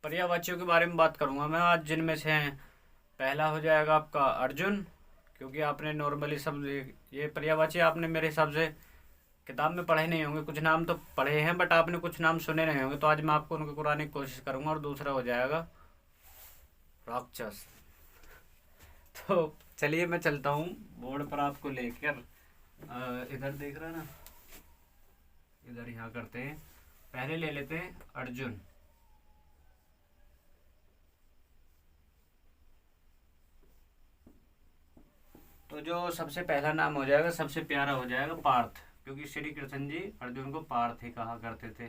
पर्यायवाचियों के बारे में बात करूंगा मैं आज, जिनमें से हैं। पहला हो जाएगा आपका अर्जुन, क्योंकि आपने नॉर्मली सब ये पर्यायवाची आपने मेरे हिसाब से किताब में पढ़े नहीं होंगे। कुछ नाम तो पढ़े हैं बट आपने कुछ नाम सुने नहीं होंगे, तो आज मैं आपको उनको कुराने की कोशिश करूंगा। और दूसरा हो जाएगा राक्षस। तो चलिए मैं चलता हूँ बोर्ड पर आपको लेकर। इधर देख रहा ना, इधर यहाँ करते हैं। पहले ले लेते हैं अर्जुन। तो जो सबसे पहला नाम हो जाएगा, सबसे प्यारा हो जाएगा पार्थ, क्योंकि श्री कृष्ण जी अर्जुन को पार्थ ही कहा करते थे।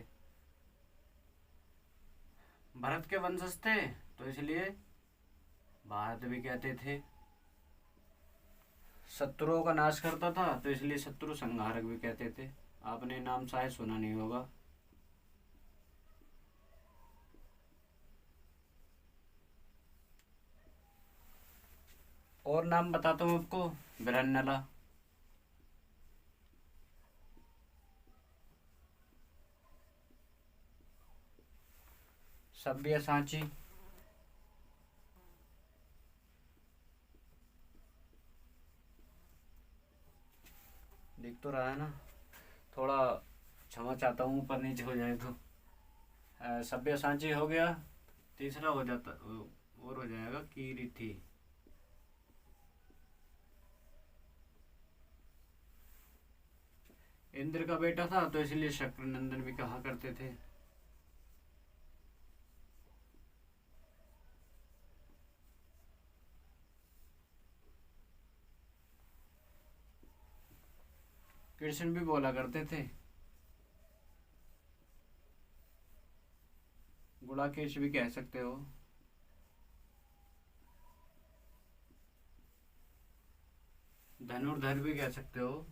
भरत के वंशज थे तो इसलिए भारत भी कहते थे। शत्रुओं का नाश करता था तो इसलिए शत्रु संहारक भी कहते थे। आपने नाम शायद सुना नहीं होगा। और नाम बताता हूँ आपको। बिरन्नला, सभ्य सांची, दिख तो रहा है ना, थोड़ा क्षमा चाहता हूँ ऊपर नीचे हो जाए तो। सभ्य सांची हो गया। तीसरा हो जाता और हो जाएगा कीर्ति। इंद्र का बेटा था तो इसलिए शक्र नंदन भी कहा करते थे। कृष्ण भी बोला करते थे। गुड़ाकेश भी कह सकते हो। धनुर्धर भी कह सकते हो।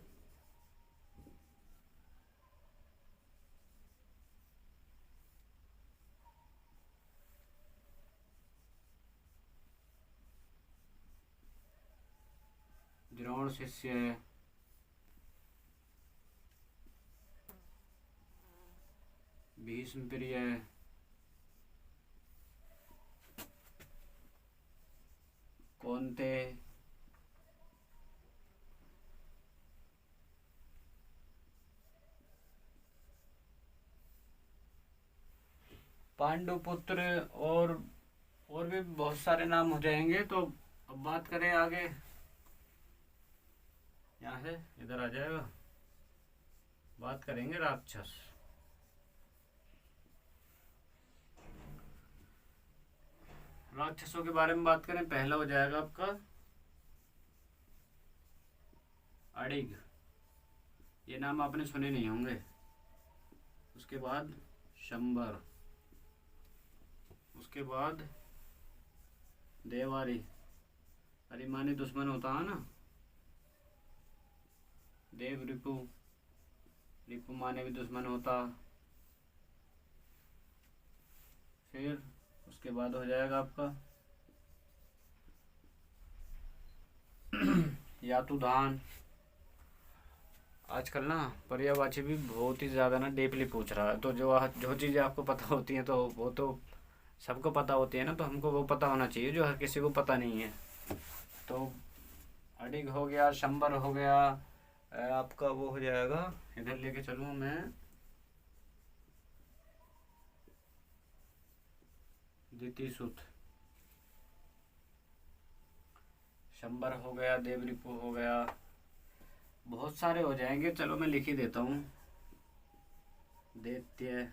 द्रोण शिष्य है। भीष्म प्रिय है। कौनते, पांडुपुत्र, और भी बहुत सारे नाम हो जाएंगे। तो अब बात करें आगे, यहाँ से इधर आ जाएगा। बात करेंगे राक्षस। राक्षसों के बारे में बात करें, पहला हो जाएगा आपका अड़िग। ये नाम आपने सुने नहीं होंगे। उसके बाद शंबर, उसके बाद देवारी। अरे माने दुश्मन होता है ना। देव रिपु, रिपु माने भी दुश्मन होता। फिर उसके बाद हो जाएगा आपका यातुधान। आजकल ना पर्यायवाची भी बहुत ही ज़्यादा ना डीपली पूछ रहा है। तो जो चीज़ें आपको पता होती हैं तो वो तो सबको पता होती है ना, तो हमको वो पता होना चाहिए जो हर किसी को पता नहीं है। तो अडिग हो गया, शंबर हो गया। आपका वो हो जाएगा, इधर लेके चलूँ मैं, दितिसुत। शंबर हो गया, देवरिपु हो गया, बहुत सारे हो जाएंगे। चलो मैं लिख ही देता हूँ। दैत्य,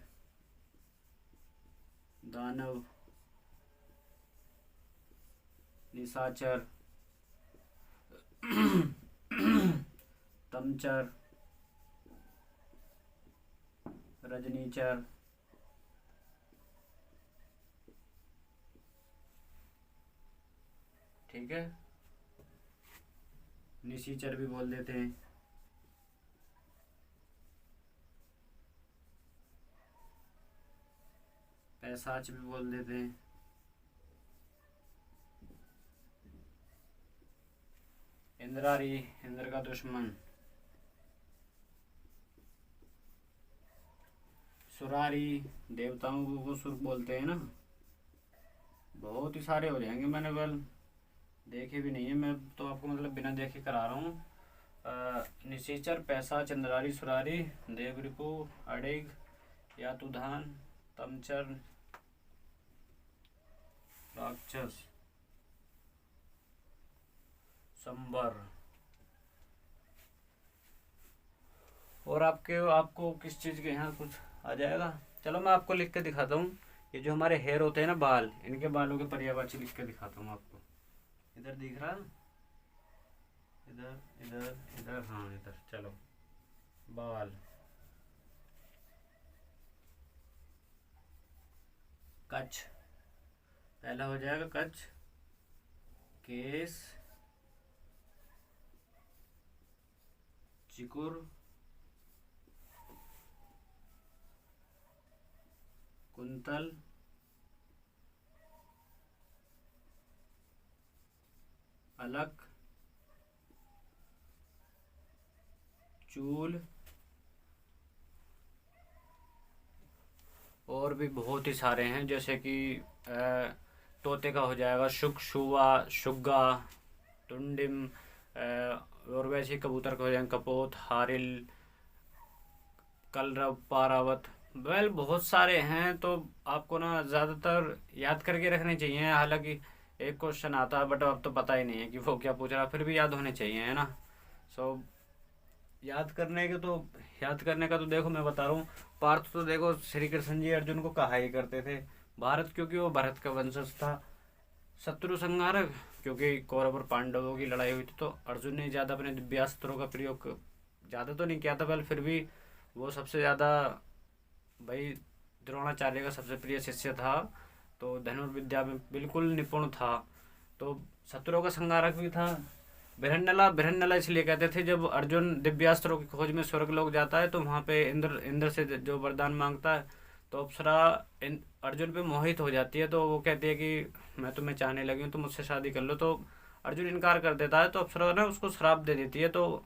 दानव, निशाचर, तमचर, रजनीचर, ठीक है, निशीचर भी बोल देते हैं। पैसाच भी बोल देते हैं। इंद्रारी, इंद्र का दुश्मन। सुरारी, देवताओं को सुर बोलते हैं ना। बहुत ही सारे हो जाएंगे, मैंने वेल देखे भी नहीं है, मैं तो आपको मतलब बिना देखे करा रहा हूँ। निशाचर, पैसा, चंद्रारी, सुरारी, देवरिपु, अड़िग, यातुधान, तमचर, राक्षस, संबर। और आपके आपको किस चीज़ के यहाँ कुछ आ जाएगा? चलो मैं आपको लिख के दिखाता हूँ। ये जो हमारे हेयर होते हैं ना, बाल, इनके बालों के पर्यायवाची लिख के दिखाता हूँ आपको। इधर दिख रहा, इधर इधर इधर, हाँ इधर, चलो। बाल, कच्छ, पहला हो जाएगा कच्छ। केस, चिकुर, कुंतल, अलक, चूल, और भी बहुत ही सारे हैं, जैसे कि तोते का हो जाएगा शुक, शुआ, शुग्गा, टुंडिम, और वैसे ही कबूतर का हो जाएगा कपोत, हारिल, कलरव, पारावत। वेल बहुत सारे हैं, तो आपको ना ज़्यादातर याद करके रखने चाहिए। हालांकि एक क्वेश्चन आता है, बट अब तो पता ही नहीं है कि वो क्या पूछ रहा, फिर भी याद होने चाहिए, है ना। सो याद करने के तो याद करने का तो देखो मैं बता रहा हूँ। पार्थ तो देखो श्री कृष्ण जी अर्जुन को कहा ही करते थे भारत, क्योंकि वो भरत का वंशज था। शत्रु संहारक, क्योंकि कौरव और पांडवों की लड़ाई हुई थी, तो अर्जुन ने ज़्यादा अपने दिव्यास्त्रों का प्रयोग ज़्यादा तो नहीं किया था, पर फिर भी वो सबसे ज़्यादा भाई द्रोणाचार्य का सबसे प्रिय शिष्य था, तो धनुर्विद्या में बिल्कुल निपुण था। तो शत्रुओं का संहारक भी था। बिरहन्नला, बिरहन्नला इसलिए कहते थे, जब अर्जुन दिव्यास्त्रों की खोज में स्वर्गलोक जाता है तो वहाँ पे इंद्र इंद्र से जो वरदान मांगता है, तो अप्सरा अर्जुन पे मोहित हो जाती है, तो वो कहती है कि मैं तुम्हें चाहने लगी हूँ, तुम मुझसे शादी कर लो। तो अर्जुन इनकार कर देता है, तो अप्सरा ना उसको श्राप दे देती है। तो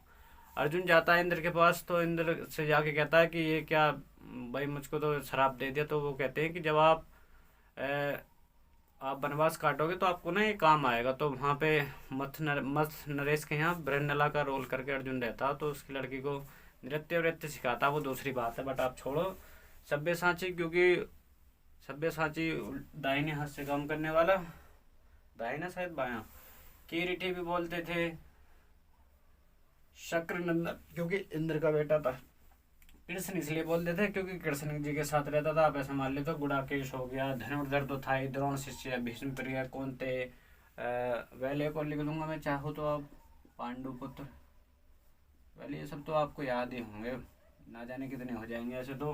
अर्जुन जाता है इंद्र के पास, तो इंद्र से जाके कहता है कि ये क्या भाई, मुझको तो श्राप दे दिया। तो वो कहते हैं कि जब आप वनवास काटोगे तो आपको ना ये काम आएगा। तो वहाँ पे मथ नरेश के यहाँ ब्रहनला का रोल करके अर्जुन रहता, तो उसकी लड़की को नृत्य वृत्य सिखाता, वो दूसरी बात है, बट आप छोड़ो। सब्यसाची, क्योंकि सब्यसाची दाहिने हाथ से काम करने वाला, दाहिना शायद बायां, किरीटी भी बोलते थे। शक्र नंदन, क्योंकि इंद्र का बेटा था। कृष्ण इसलिए बोलते थे क्योंकि कृष्ण जी के साथ रहता था। आप ऐसा मान ले तो गुड़ाकेश हो गया, धनुर्धर तो था ही, द्रोण शिष्य, भीष्म प्रिय, कौनते, वैले को लिख दूंगा मैं चाहूँ तो। आप पांडुपुत्र, वैले, ये सब तो आपको याद ही होंगे, ना जाने कितने हो जाएंगे ऐसे तो।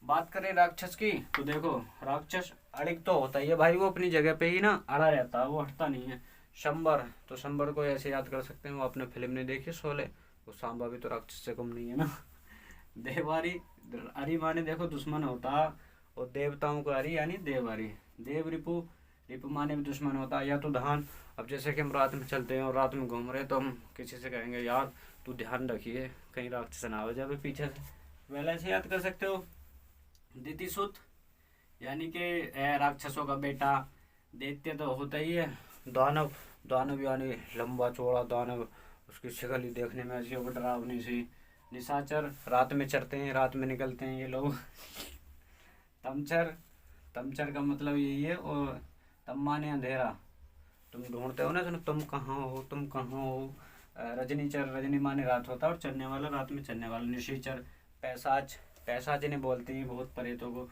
बात करें राक्षस की, तो देखो राक्षस अड़िग तो होता ही है भाई, वो अपनी जगह पे ही ना अड़ा रहता है, वो हटता नहीं है। शंबर, तो शंबर को ऐसे याद कर सकते हैं, वो आपने फिल्म नहीं देखी शोले, वो सांबा भी तो राक्षस से कम नहीं है ना। देवारी, अरि माने देखो दुश्मन होता, और देवताओं का अरि यानी देवारी। देव रिपु, रिपु माने भी दुश्मन होता। या तो धान, अब जैसे कि हम रात में चलते हैं और रात में घूम रहे हैं, तो हम किसी से कहेंगे यार तू ध्यान रखिए कहीं राक्षस ना हो जाए पीछे से, पहले से याद कर सकते हो। दितिसुत, यानी कि राक्षसों का बेटा। दैत्य तो होता ही है। दानव, दानव यानी लंबा चौड़ा दानव, उसकी शक्ल ही देखने में ऐसी डरावनी सी। निशाचर, रात में चरते हैं, रात में निकलते हैं ये लोग। तमचर, तमचर का मतलब यही है। और तम माने अंधेरा, तुम ढूंढते हो ना, तुम कहाँ हो, तुम कहाँ हो। रजनीचर, रजनी माने रात होता है, और चरने वाला, रात में चरने वाला। निशाचर, पैसाच, पैसाच इन्हें बोलते हैं बहुत परेतों को।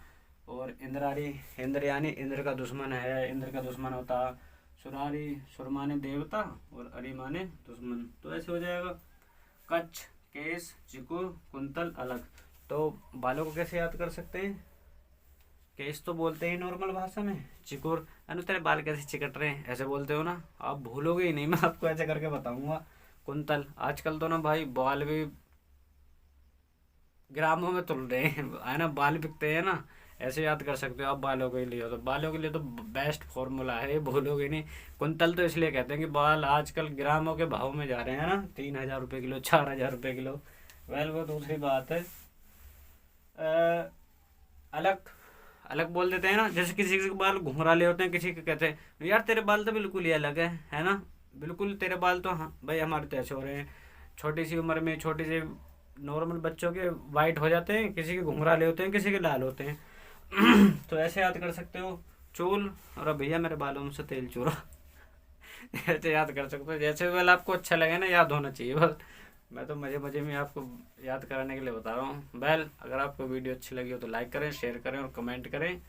और इंद्रारी, इंद्र यानी इंद्र का दुश्मन है, इंद्र का दुश्मन होता। सुरारी, सुर माने देवता, और अरि माने दुश्मन, तो ऐसे हो जाएगा। कच्छ, केस, चिकुर, कुंतल, अलग। तो बालों को कैसे याद कर सकते हैं? केस तो बोलते हैं नॉर्मल भाषा में, चिकुर अनु तेरे बाल कैसे चिकट रहे हैं, ऐसे बोलते हो ना, आप भूलोगे ही नहीं, मैं आपको ऐसे करके बताऊंगा। कुंतल, आजकल तो ना भाई बाल भी ग्रामों में तुल रहे हैं, है ना, बाल बिकते हैं ना, ऐसे याद कर सकते हो आप बालों के लिए। तो बालों के लिए तो बेस्ट फॉर्मूला है, भूलोगे नहीं। कुंतल तो इसलिए कहते हैं कि बाल आजकल ग्रामों के भाव में जा रहे हैं ना, 3,000 रुपये किलो, 4,000 रुपये किलो। वेल वो दूसरी बात है। अलग, अलग बोल देते हैं ना। जैसे किसी के बाल घुंघराले होते हैं, किसी के कहते हैं यार तेरे बाल तो बिल्कुल ही अलग है ना, बिल्कुल तेरे बाल तो, हाँ भाई हमारे तो ऐसे हो रहे हैं। छोटी सी उम्र में छोटी सी नॉर्मल बच्चों के वाइट हो जाते हैं, किसी के घुंघराले होते हैं, किसी के लाल होते हैं। तो ऐसे याद कर सकते हो चूल, और भैया मेरे बालों में से तेल चूरा। ऐसे याद कर सकते हो, जैसे वाला आपको अच्छा लगे ना, याद होना चाहिए बस। मैं तो मज़े मज़े में आपको याद कराने के लिए बता रहा हूँ। अगर आपको वीडियो अच्छी लगी हो तो लाइक करें, शेयर करें और कमेंट करें,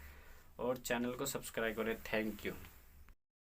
और चैनल को सब्सक्राइब करें। Thank you.